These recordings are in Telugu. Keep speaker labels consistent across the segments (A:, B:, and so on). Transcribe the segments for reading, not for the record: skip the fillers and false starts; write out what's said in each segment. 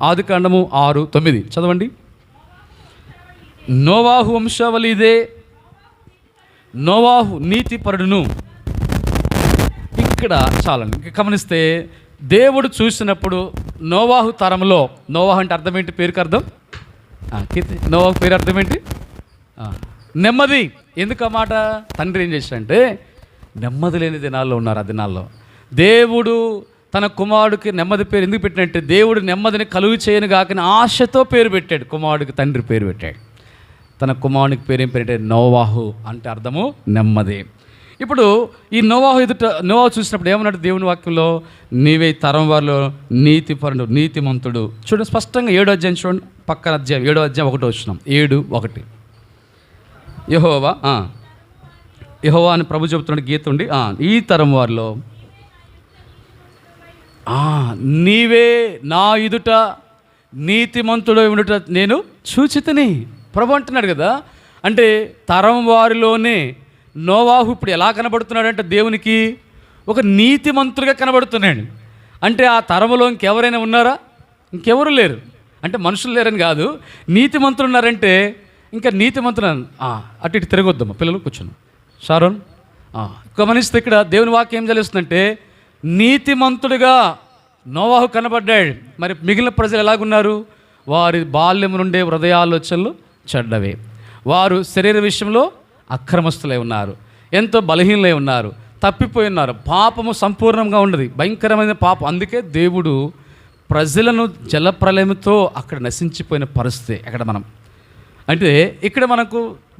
A: ఆదికాండము 6:9 చదవండి. నోవాహు వంశావళి ఇదే, నోవాహు నీతిపరుడును. ఇక్కడ చాలండి, గమనిస్తే దేవుడు చూసినప్పుడు నోవాహు తరంలో, నోవాహు అంటే అర్థం ఏంటి? పేరుకి అర్థం కీర్తి. నోవాహు పేరు అర్థం ఏంటి? నెమ్మది. ఎందుకు ఆ మాట? తండ్రి ఏం చేశాడంటే, నెమ్మది లేని దినాల్లో ఉన్నారు. ఆ దినాల్లో దేవుడు తన కుమారుడికి నెమ్మది పేరు ఎందుకు పెట్టినట్టే, దేవుడు నెమ్మదిని కలుగు చేయను గాకని ఆశతో పేరు పెట్టాడు. కుమారుడికి తండ్రి పేరు పెట్టాడు. తన కుమారునికి పేరు ఏం పేరు? నోవాహు అంటే అర్థము నెమ్మది. ఇప్పుడు ఈ నోవాహు నోవాహు చూసినప్పుడు ఏమన్నాడు దేవుని వాక్యంలో? నీవే తరం వారిలో నీతిపరుడు, నీతిమంతుడు. చూడండి స్పష్టంగా 7వ అధ్యాయం చూడండి, పక్కన అధ్యాయం 7వ అధ్యాయం 1వ వచనం. 7:1 యెహోవా అని ప్రభు చెబుతున్నాడు గీత ఉండి, ఈ తరం వారిలో నీవే నా ఎదుట నీతిమంతుడు ఉండుట నేను చూచితిని. ప్రభు అంటున్నాడు కదా. అంటే తరం వారిలోనే నోవాహు ఇప్పుడు ఎలా కనబడుతున్నాడంటే దేవునికి ఒక నీతిమంతుడిగా కనబడుతున్నాడు. అంటే ఆ తరములో ఇంకెవరైనా ఉన్నారా? ఇంకెవరు లేరు. అంటే మనుషులు లేరని కాదు, నీతిమంతులు ఉన్నారంటే ఇంకా నీతిమంతులు. అటు ఇటు తిరగొద్దమ్మా పిల్లలు, కూర్చొని షారోన్. గమనిస్తే ఇక్కడ దేవుని వాక్యం ఏం తెలుస్తుందంటే, నీతిమంతుడిగా నోవాహు కనబడ్డాడు. మరి మిగిలిన ప్రజలు ఎలాగున్నారు? వారి బాల్యం నుండే హృదయాలోచనలు చెడ్డవే, వారు శరీర విషయంలో అక్రమస్తులై ఉన్నారు, ఎంతో బలహీనలై ఉన్నారు, తప్పిపోయి ఉన్నారు, పాపము సంపూర్ణంగా ఉన్నది, భయంకరమైన పాపం. అందుకే దేవుడు ప్రజలను జలప్రలయంతో అక్కడ నశించిపోయిన పరిస్థితి. అక్కడ మనం అంటే ఇక్కడ మనకు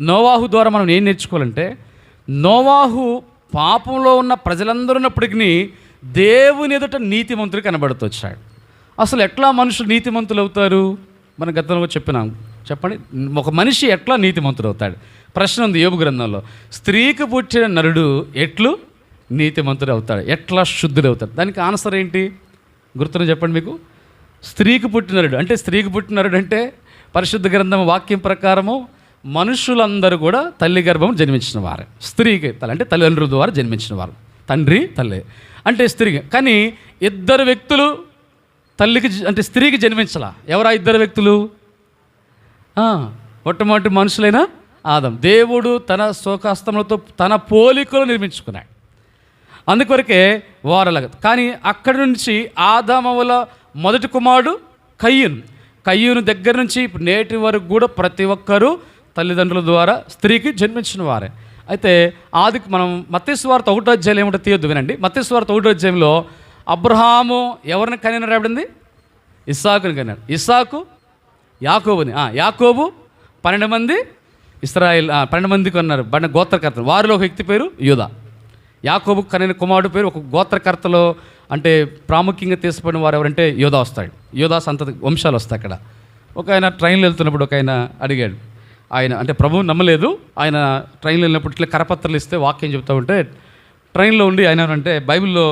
A: నోవాహు ద్వారా మనం ఏం నేర్చుకోవాలంటే, నోవాహు పాపంలో ఉన్న ప్రజలందరూ ఉన్నప్పటికీ దేవుని ఎదుట నీతిమంతుడు కనబడుతూ వచ్చాడు. అసలు ఎట్లా మనుషులు నీతిమంతులు అవుతారు? మన గతంలో చెప్పినాం. చెప్పండి, ఒక మనిషి ఎట్లా నీతిమంతుడు అవుతాడు? ప్రశ్న ఉంది యోబు గ్రంథంలో. స్త్రీకి పుట్టిన నరుడు ఎట్లు నీతిమంతుడు అవుతాడు, ఎట్లా శుద్ధుడు అవుతాడు? దానికి ఆన్సర్ ఏంటి గుర్తున్నా చెప్పండి మీకు. స్త్రీకి పుట్టిన నరుడు అంటే, స్త్రీకి పుట్టిన నరుడు అంటే పరిశుద్ధ గ్రంథం వాక్యం ప్రకారము మనుషులందరూ కూడా తల్లి గర్భం జన్మించిన వారే. స్త్రీకి తల్లి అంటే తల్లిదండ్రుల ద్వారా జన్మించిన వారు, తండ్రి తల్లి అంటే స్త్రీకి. కానీ ఇద్దరు వ్యక్తులు తల్లికి అంటే స్త్రీకి జన్మించాల. ఎవరా ఇద్దరు వ్యక్తులు? మొట్టమొదటి మనుషులైన ఆదం. దేవుడు తన శోకాస్తములతో తన పోలికలు నిర్మించుకున్నాడు. అందుకొరకే వారలాగా. కానీ అక్కడి నుంచి ఆదామవల మొదటి కుమారుడు కయ్యూను దగ్గర నుంచి ఇప్పుడు నేటి వరకు కూడా ప్రతి ఒక్కరూ తల్లిదండ్రుల ద్వారా స్త్రీకి జన్మించిన వారే. అయితే మనం మత్తయి సువార్త 1వ అధ్యాయం ఏమిటో తీయొద్దు, వినండి. మత్తయి సువార్త 1వ అధ్యాయంలో అబ్రహాము ఎవరిని కనిన రాబడింది? ఇస్సాకుని కన్నాడు. ఇస్సాకు యాకోబుని, యాకోబు 12 మంది ఇశ్రాయేల్ 12 మందికి ఉన్నారు గోత్రకర్తలు. వారిలో ఒక వ్యక్తి పేరు యూదా. యాకోబు కనిన కుమారుడు పేరు. ఒక గోత్రకర్తలో అంటే ప్రాముఖ్యంగా తీసుకుపోయిన వారు ఎవరంటే యోధా వస్తాడు. యోధా సంతతి వంశాలు వస్తాయి. అక్కడ ఒక ఆయన ట్రైన్లో వెళ్తున్నప్పుడు ఒక ఆయన అడిగాడు. ఆయన అంటే ప్రభువు నమ్మలేదు. ఆయన ట్రైన్లో వెళ్ళినప్పుడు ఇట్లా కరపత్రాలు ఇస్తే వాక్యం చెప్తూ ఉంటే ట్రైన్లో ఉండి ఆయన అంటే బైబిల్లో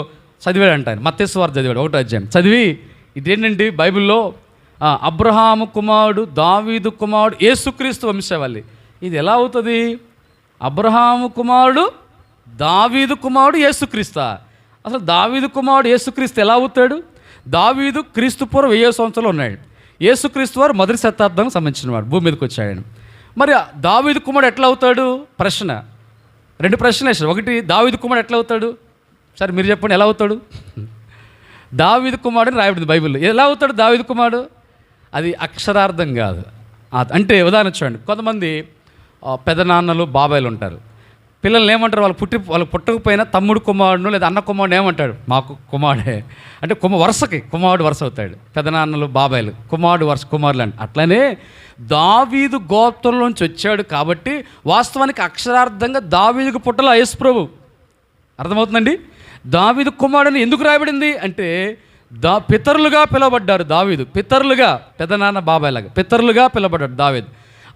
A: చదివాడు అంట. ఆయన మత్తయి సువార్త చదివాడు 1వ అధ్యాయం చదివి, ఇదేంటండి బైబిల్లో అబ్రహాము కుమారుడు దావీదు కుమారుడు యేసుక్రీస్తు వంశావళి, ఇది ఎలా అవుతుంది? అబ్రహాము కుమారుడు దావీదు కుమారుడు యేసుక్రీస్తా? అసలు దావీదు కుమారుడు యేసుక్రీస్తు ఎలా అవుతాడు? దావీదు క్రీస్తు పూర్వం 1000 సంవత్సరాలు ఉన్నాడు. యేసుక్రీస్తు వారు మొదటి శతాబ్దానికి సంబంధించిన వాడు, భూమి మీదకి వచ్చాడు. మరి దావీదు కుమారుడు ఎట్లా అవుతాడు? ప్రశ్న. 2 ప్రశ్నలు వేసాడు. ఒకటి, దావీదు కుమారుడు ఎట్లా అవుతాడు? సరే మీరు చెప్పండి, ఎలా అవుతాడు? దావీదు కుమారుడు అని రాయబడింది బైబిల్లో. ఎలా అవుతాడు దావీదు కుమారుడు? అది అక్షరార్థం కాదు. అంటే ఉదాహరణ చూడండి, కొంతమంది పెదనాన్నలు బాబాయిలు ఉంటారు. పిల్లల్ని ఏమంటారు? వాళ్ళు పుట్టకపోయినా తమ్ముడు కుమారుడు లేదా అన్న కుమారుడు ఏమంటాడు? మాకు కుమారుడే అంటే వరుసకి కుమారుడు వరుస అవుతాడు. పెదనాన్నలు బాబాయిలు కుమారుడు వరుస కుమారులు అంటే. అట్లనే దావీదు గోత్రంలోంచి వచ్చాడు కాబట్టి వాస్తవానికి అక్షరార్థంగా దావీదుకు పుట్టల యేసు ప్రభు. అర్థమవుతుందండి? దావీదు కుమారుడని ఎందుకు రాయబడింది అంటే పితరులుగా పిలువబడ్డారు. దావీదు పితరులుగా, పెదనాన్న బాబాయిలాగా పితరులుగా పిలువబడ్డాడు దావీదు.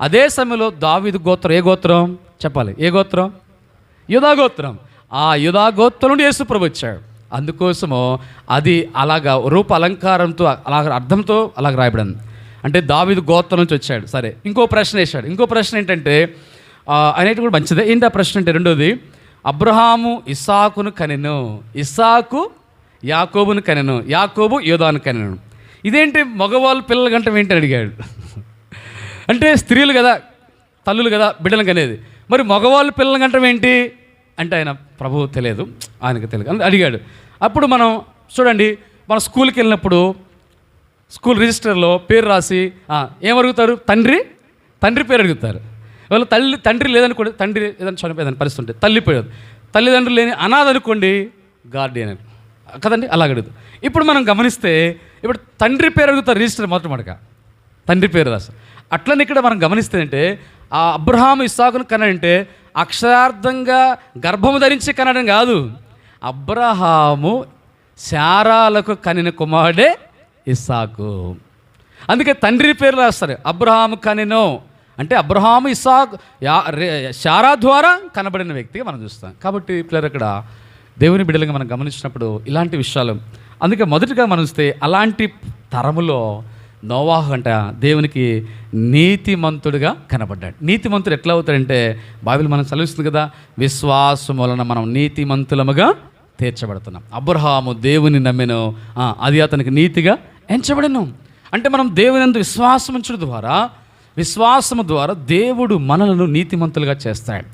A: అదే సమయంలో దావీదు గోత్రం ఏ గోత్రం చెప్పాలి? ఏ గోత్రం? యూదా గోత్రం. ఆ యూదా గోత్రం నుండి యేసు ప్రభు వచ్చాడు. అందుకోసము అది అలాగా రూప అలంకారంతో అలాగ అర్థంతో అలాగ రాయబడింది. అంటే దావీదు గోత్రం నుంచి వచ్చాడు. సరే, ఇంకో ప్రశ్న వేశాడు. ఇంకో ప్రశ్న ఏంటంటే అనేది కూడా మంచిదే. ఏంటి ఆ ప్రశ్న అంటే, రెండోది, అబ్రహాము ఇస్సాకును కనెను, ఇస్సాకు యాకోబును కనెను, యాకోబు యోదాను కనెను. ఇదేంటి మగవాళ్ళు పిల్లల గంటం ఏంటి అడిగాడు. అంటే స్త్రీలు కదా, తల్లులు కదా బిడ్డలకు అనేది, మరి మగవాళ్ళు పిల్లల గంటం ఏంటి అంటే ఆయన ప్రభువు తెలియదు, ఆయనకు తెలియదు అడిగాడు. అప్పుడు మనం చూడండి, మన స్కూల్కి వెళ్ళినప్పుడు స్కూల్ రిజిస్టర్లో పేరు రాసి ఏమడుగుతారు? తండ్రి పేరు అడుగుతారు. వాళ్ళు తండ్రి లేదనుకోండి, తండ్రి ఏదైనా చనిపోయేదని పరిస్థితి ఉంటే తల్లిపోయేది, తల్లిదండ్రులు లేని అనాథ అనుకోండి గార్డియన్ కదండి, అలా అడుగుతారు. ఇప్పుడు మనం గమనిస్తే ఇప్పుడు తండ్రి పేరు అడుగుతారు రిజిస్టర్ మొట్టమొదటిగా, తండ్రి పేరు రాస్తారు. అట్లనే ఇక్కడ మనం గమనిస్తే అంటే ఆ అబ్రహాము ఇస్సాకును కన్నాడంటే అక్షరార్థంగా గర్భము ధరించి కనడం కాదు, అబ్రహాము శారాలకు కనిన కుమారుడే ఇస్సాకు. అందుకే తండ్రి పేరు రాస్తారు, అబ్రహాము కనినో అంటే అబ్రహాము ఇస్సాకు శారా ద్వారా కనబడిన వ్యక్తిగా మనం చూస్తాం. కాబట్టి పిల్లలు ఇక్కడ దేవుని బిడ్డలుగా మనం గమనించినప్పుడు ఇలాంటి విషయాలు, అందుకే మొదటిగా మనం చూస్తే అలాంటి తరములో నోవాహు అంట దేవునికి నీతిమంతుడిగా కనబడ్డాడు. నీతిమంతుడు ఎట్లా అవుతాడంటే బైబిల్ మనం చదివిస్తుంది కదా, విశ్వాసం వలన మనం నీతిమంతులముగా తీర్చబడుతున్నాం. అబ్రహాము దేవుని నమ్మెను, అది అతనికి నీతిగా ఎంచబడను. అంటే మనం దేవుని యందు విశ్వాసం ఉంచడం ద్వారా, విశ్వాసము ద్వారా దేవుడు మనలను నీతిమంతులుగా చేస్తాడు.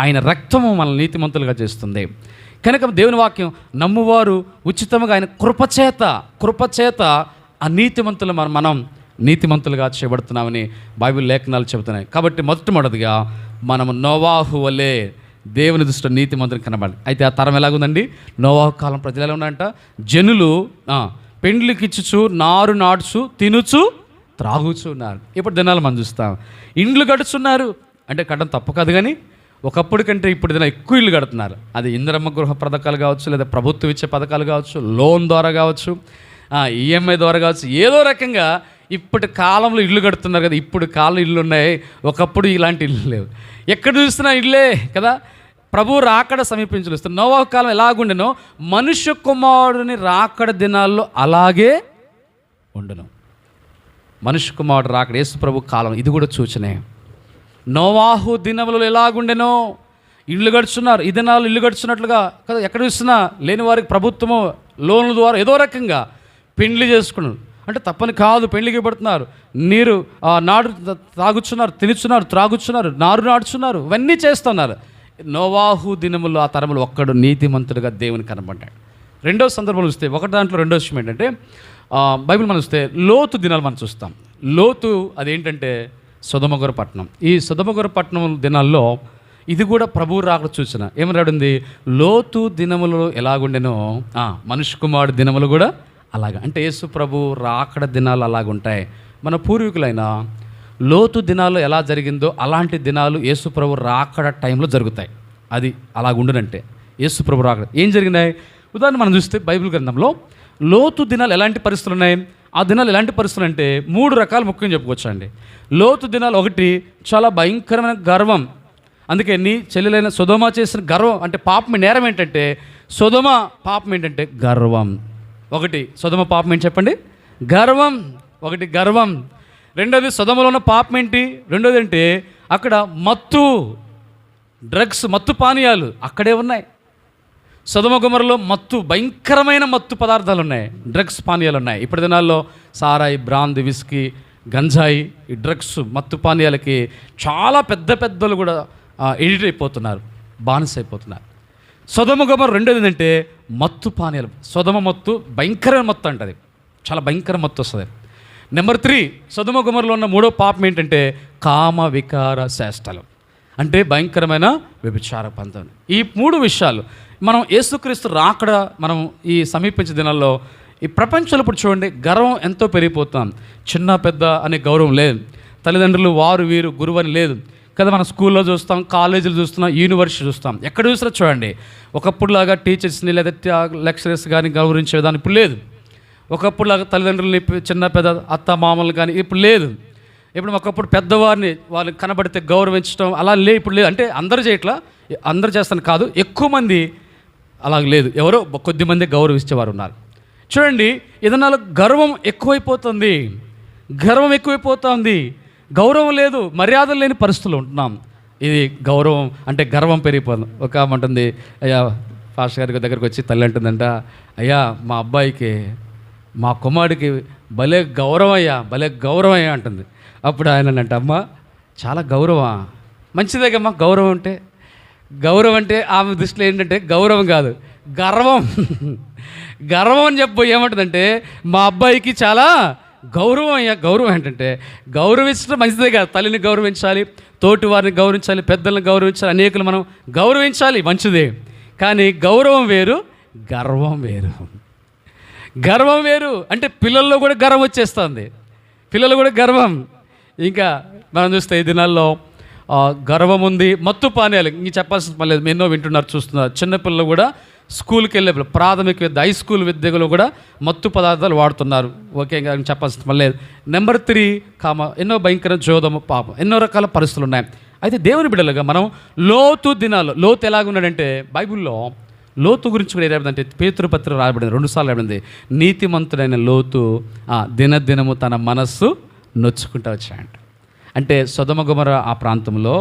A: ఆయన రక్తము మనల్ని నీతిమంతులుగా చేస్తుంది. కనుక దేవుని వాక్యం నమ్మువారు ఉచితంగా ఆయన కృపచేత ఆ నీతిమంతులు మనం నీతిమంతులుగా చేయబడుతున్నామని బైబిల్ లేఖనాలు చెబుతున్నాయి. కాబట్టి మొట్టమొదటిగా మనము నోవాహు వలె దేవుని దృష్టిలో నీతిమంతులు కనబడాలి. అయితే ఆ తరం ఎలాగుందండి? నోవాహు కాలం ప్రజలు ఎలా ఉన్నారంట? జనులు పెండ్లికిచ్చుచు నారు నాడుచు తినుచు త్రాగుచు ఉన్నారు. ఇప్పుడు దినాలు మనం చూస్తాం, ఇండ్లు కడుచున్నారు. అంటే కట్టడం తప్పు కాదు, కానీ ఒకప్పుడు కంటే ఇప్పుడు దిన ఎక్కువ ఇల్లు కడుతున్నారు. అది ఇందిరమ్మ గృహ పథకాలు కావచ్చు, లేదా ప్రభుత్వం ఇచ్చే పథకాలు కావచ్చు, లోన్ ద్వారా కావచ్చు, ఈఎంఐ ద్వారా కావచ్చు, ఏదో రకంగా ఇప్పటి కాలంలో ఇల్లు కడుతున్నారు కదా. ఇప్పుడు కాలం ఇల్లు ఉన్నాయి, ఒకప్పుడు ఇలాంటి ఇల్లు లేవు. ఎక్కడ చూస్తున్నా ఇల్లే కదా. ప్రభు రాకడ సమీపించుకొస్తుంది. నోవాహు కాలం ఎలాగుండెనో మనుష్య కుమారుని రాకడ దినాల్లో అలాగే ఉండును. మనుష్య కుమారుడు రాకడ యేసు ప్రభు కాలం ఇది కూడా సూచనే. నోవాహు దినములలో ఎలాగుండెనో ఇల్లు గడుచున్నారు, ఈ దినాలు ఇల్లు గడుచున్నట్లుగా కదా. ఎక్కడ చూస్తున్నా లేని వారికి ప్రభుత్వము లోన్ల ద్వారా ఏదో రకంగా పెండ్లి చేసుకున్నారు. అంటే తప్పని కాదు, పెళ్లికి పడుతున్నారు, నీరు నాడు తాగుచున్నారు, తినుచున్నారు, త్రాగుచున్నారు, నారు నాడుచున్నారు, ఇవన్నీ చేస్తున్నారు. నోవాహు దినములు ఆ తరములు ఒక్కడు నీతిమంతుడిగా దేవుని కనబడ్డాడు. రెండో సందర్భంలో చూస్తే దాంట్లో రెండో విషయం ఏంటంటే బైబిల్ మనం చూస్తే లోతు దినాలు మనం చూస్తాం. లోతు అదేంటంటే సొదొమ పట్టణం. ఈ సొదొమ పట్టణం దినాల్లో ఇది కూడా ప్రభువు రాకడ సూచన. ఏమని రాడింది? లోతు దినములు ఎలాగుండెనో మనుష్య కుమారుడు దినములు కూడా అలాగా. అంటే యేసు ప్రభు రాకడ దినాలు అలాగుంటాయి. మన పూర్వీకులైన లోతు దినాలు ఎలా జరిగిందో అలాంటి దినాలు యేసు ప్రభు రాకడ టైంలో జరుగుతాయి. అది అలాగుండునంటే యేసు ప్రభు రాకడ ఏం జరిగినాయి? ఉదాహరణ మనం చూస్తే బైబిల్ గ్రంథంలో లోతు దినాలు ఎలాంటి పరిస్థితులు ఉన్నాయి? ఆ దినాలు ఎలాంటి పరిస్థితులు అంటే 3 రకాలు ముఖ్యంగా చెప్పుకోవచ్చు అండి. లోతు దినాలు ఒకటి చాలా భయంకరమైన గర్వం. అందుకే నీ చెల్లెలైన సొదొమ చేసిన గర్వం అంటే పాపం, నేరం ఏంటంటే సొదొమ పాపం ఏంటంటే గర్వం. ఒకటి సొదొమ పాపం ఏంటి చెప్పండి? గర్వం. ఒకటి గర్వం. రెండోది సొదొమలో ఉన్న పాపం ఏంటి? రెండోది అంటే అక్కడ మత్తు, డ్రగ్స్, మత్తు పానీయాలు అక్కడే ఉన్నాయి. సొదొమ గొమొర్రాలో మత్తు, భయంకరమైన మత్తు పదార్థాలు ఉన్నాయి, డ్రగ్స్ పానీయాలు ఉన్నాయి. ఇప్పటి దినాల్లో సారాయి, బ్రాంది, విస్కీ, గంజాయి, ఈ డ్రగ్స్ మత్తు పానీయాలకి చాలా పెద్దలు కూడా ఎడిట్ అయిపోతున్నారు, బానిస అయిపోతున్నారు. సొదొమ గొమొర్రా రెండోది ఏంటంటే మత్తు పానీయాలు. సొదొమ మత్తు భయంకరమైన మత్తు అంటది, చాలా భయంకర మత్తు వస్తుంది. నెంబర్ 3 సొదొమ గొమొర్రాలో ఉన్న 3వ పాపం ఏంటంటే కామ వికార చేష్టలు, అంటే భయంకరమైన వ్యభిచార పంతం. ఈ 3 విషయాలు మనం యేసుక్రీస్తు రాకడ మనం ఈ సమీపించే దినాల్లో ఈ ప్రపంచంలో ఇప్పుడు చూడండి గర్వం ఎంతో పెరిగిపోతాం. చిన్న పెద్ద అనే గౌరవం లేదు, తల్లిదండ్రులు వారు వీరు గురువు అని లేదు కదా. మనం స్కూల్లో చూస్తాం, కాలేజీలు చూస్తున్నాం, యూనివర్సిటీ చూస్తాం. ఎక్కడ చూసినా చూడండి ఒకప్పుడులాగా టీచర్స్ని లేదా లెక్చరర్స్ కానీ గౌరవించే విధానం ఇప్పుడు లేదు. ఒకప్పుడులాగా తల్లిదండ్రులని, చిన్న పెద్ద అత్త మామలు కానీ ఇప్పుడు లేదు. ఇప్పుడు ఒకప్పుడు పెద్దవారిని వాళ్ళు కనబడితే గౌరవించడం అలా ఇప్పుడు లేదు. అంటే అందరూ చేయట్లా, అందరూ చేస్తాను కాదు, ఎక్కువ మంది అలాగ లేదు, ఎవరో కొద్దిమంది గౌరవించేవారు ఉన్నారు. చూడండి ఏదన్నా గర్వం ఎక్కువైపోతుంది, గౌరవం లేదు, మర్యాదలు లేని పరిస్థితులు ఉంటున్నాం. ఇది గౌరవం అంటే గర్వం పెరిగిపోతుంది. ఒక ఆమె అంటుంది, అయ్యా పాస్టర్ గారి దగ్గరికి వచ్చి తల్లి అంటుందంట, అయ్యా మా అబ్బాయికి, మా కుమారుడికి భలే గౌరవయ్యా, భలే గౌరవయ్యా అంటుంది. అప్పుడు ఆయన అంటే, అమ్మ చాలా గౌరవం, మంచిదేగమ్మా గౌరవం అంటే. గౌరవం అంటే ఆమె దృష్టిలో ఏంటంటే గౌరవం కాదు, గర్వం. గర్వం అని చెప్పు ఏమంటుందంటే, మా అబ్బాయికి చాలా గౌరవం అయ్యా. గౌరవం ఏంటంటే గౌరవించడం మంచిదే కాదు, తల్లిని గౌరవించాలి, తోటి వారిని గౌరవించాలి, పెద్దలను గౌరవించాలి, అనేకులు మనం గౌరవించాలి, మంచిదే. కానీ గౌరవం వేరు, గర్వం వేరు. గర్వం వేరు అంటే పిల్లల్లో కూడా గర్వం వచ్చేస్తుంది, పిల్లలు కూడా గర్వం. ఇంకా మనం చూస్తే ఈ దినాల్లో గర్వం ఉంది. మత్తు పానీయాలు ఇంక చెప్పాల్సిన పని లేదు, ఎన్నో వింటున్నారు, చూస్తున్నారు. చిన్నపిల్లలు కూడా స్కూల్కి వెళ్ళే ప్రాథమిక విద్య, హై స్కూల్ విద్యలో కూడా మత్తు పదార్థాలు వాడుతున్నారు. ఓకే, ఇంకా చెప్పాల్సిన పని లేదు. నెంబర్ 3 ఎన్నో భయంకర జోదము, పాపం, ఎన్నో రకాల పరిస్థితులు ఉన్నాయి. అయితే దేవుని బిడ్డలుగా మనం లోతు దినాలు, లోతు ఎలాగున్నాడంటే బైబిల్లో లోతు గురించి కూడా ఏమంటే పేతురు పత్రిక రాయబడింది, 2 సార్లు రాయబడింది. నీతిమంతుడైన లోతు దినదినము తన మనస్సు నొచ్చుకుంటూ వచ్చాయంట. అంటే సొదొమ గొమొర్ర ఆ ప్రాంతంలో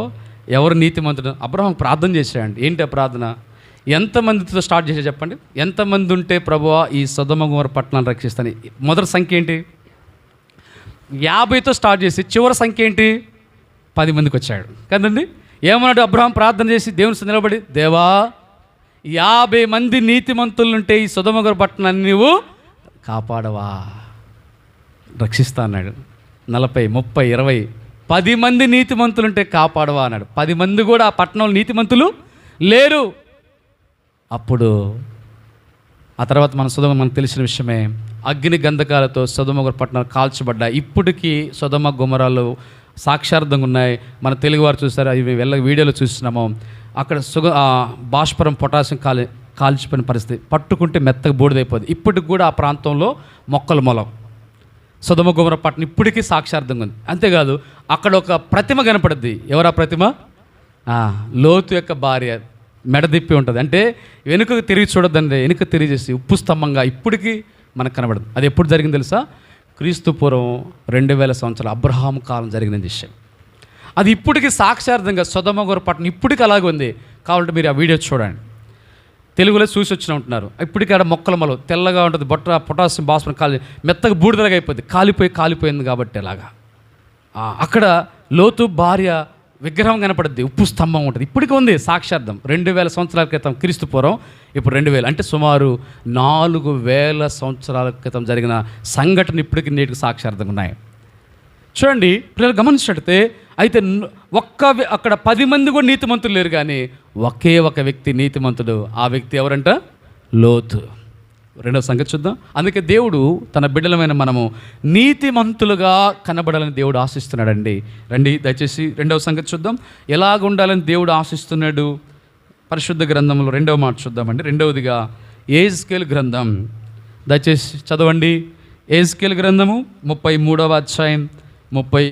A: ఎవరు నీతిమంతుడు? అబ్రహాం ప్రార్థన చేశాడండి. ఏంటి ఆ ప్రార్థన? ఎంతమందితో స్టార్ట్ చేసే చెప్పండి, ఎంతమంది ఉంటే ప్రభువా ఈ సొదొమ గొమొర్ర పట్టణాన్ని రక్షిస్తాను? మొదటి సంఖ్య ఏంటి? 50తో స్టార్ట్ చేసి చివరి సంఖ్య ఏంటి? 10 మందికి వచ్చాడు కదండి. ఏమన్నాడు అబ్రహాం ప్రార్థన చేసి దేవుని నిలబడి, దేవా 50 మంది నీతిమంతులుంటే ఈ సొదొమ గొమొర్ర పట్టణాన్ని నీవు కాపాడవా, రక్షిస్తా అన్నాడు. 40, 30, 20, 10 మంది నీతిమంతులుంటే కాపాడవా అన్నాడు. 10 మంది కూడా ఆ పట్టణంలో నీతిమంతులు లేరు. అప్పుడు ఆ తర్వాత మన సొదొమ, మనకు తెలిసిన విషయమే, అగ్ని గంధకాలతో సొదొమ గొమొర్ర పట్టణాలు కాల్చబడ్డాయి. ఇప్పటికీ సొదొమ గొమొర్రాలు సాక్షార్థంగా ఉన్నాయి. మన తెలుగువారు చూస్తారు, అవి వీడియోలో చూస్తున్నాము. అక్కడ భాస్వరం, పొటాషియం కాల్చిపోయిన పరిస్థితి, పట్టుకుంటే మెత్తగా బూడిదైపోద్ది. ఇప్పటికి కూడా ఆ ప్రాంతంలో మొక్కలు మొలం. సొదొమ గొమొర్ర పట్టణం ఇప్పటికీ సాక్షార్థంగా ఉంది. అంతేకాదు అక్కడ ఒక ప్రతిమ కనపడుద్ది. ఎవరా ప్రతిమ? లోతు యొక్క భార్య, మెడ తిప్పి ఉంటుంది. అంటే వెనుకకు తిరిగి చూడొద్దండి, వెనుక తిరిగి చేసి ఉప్పు స్తంభంగా ఇప్పటికీ మనకు కనబడదు. అది ఎప్పుడు జరిగింది తెలుసా? క్రీస్తు పూర్వం 2000 సంవత్సరాలు అబ్రహాం కాలం జరిగిన విషయం. అది ఇప్పటికీ సాక్షార్థంగా సొదొమ గొమొర్ర పట్టణం ఇప్పటికీ అలాగే ఉంది. కావాలంటే మీరు ఆ వీడియో చూడండి, తెలుగులో చూసి వచ్చిన ఉంటున్నారు. ఇప్పటికీ ఆడ మొక్కల మొలం తెల్లగా ఉంటుంది, పొటాషియం భాస్వరం మెత్తగా బూడిదలాగా అయిపోద్ది, కాలిపోయింది కాబట్టి అలాగా. అక్కడ లోతు భార్య విగ్రహం కనపడుద్ది, ఉప్పు స్తంభం ఉంటుంది, ఇప్పటికీ ఉంది సాక్షార్థం. 2000 సంవత్సరాల క్రితం క్రీస్తు పూర్వం, ఇప్పుడు 2000 అంటే సుమారు 4000 సంవత్సరాల క్రితం జరిగిన సంఘటన ఇప్పటికీ నేటికి సాక్షార్థంగా ఉన్నాయి. చూడండి పిల్లలు గమనించినట్టే. అయితే అక్కడ 10 మంది కూడా నీతిమంతులు లేరు, కానీ ఒకే ఒక వ్యక్తి నీతిమంతుడు. ఆ వ్యక్తి ఎవరంట? లోతు. రెండవ సంగతి చూద్దాం. అందుకే దేవుడు తన బిడ్డలమైన మనము నీతిమంతులుగా కనబడాలని దేవుడు ఆశిస్తున్నాడండి. రండి దయచేసి రెండవ సంగతి చూద్దాం, ఎలాగ ఉండాలని దేవుడు ఆశిస్తున్నాడు. పరిశుద్ధ గ్రంథంలో 2వ మాట చూద్దామండి. 2వదిగా యెహెజ్కేలు గ్రంథం, దయచేసి చదవండి. యెహెజ్కేలు గ్రంథము 33వ అధ్యాయం 30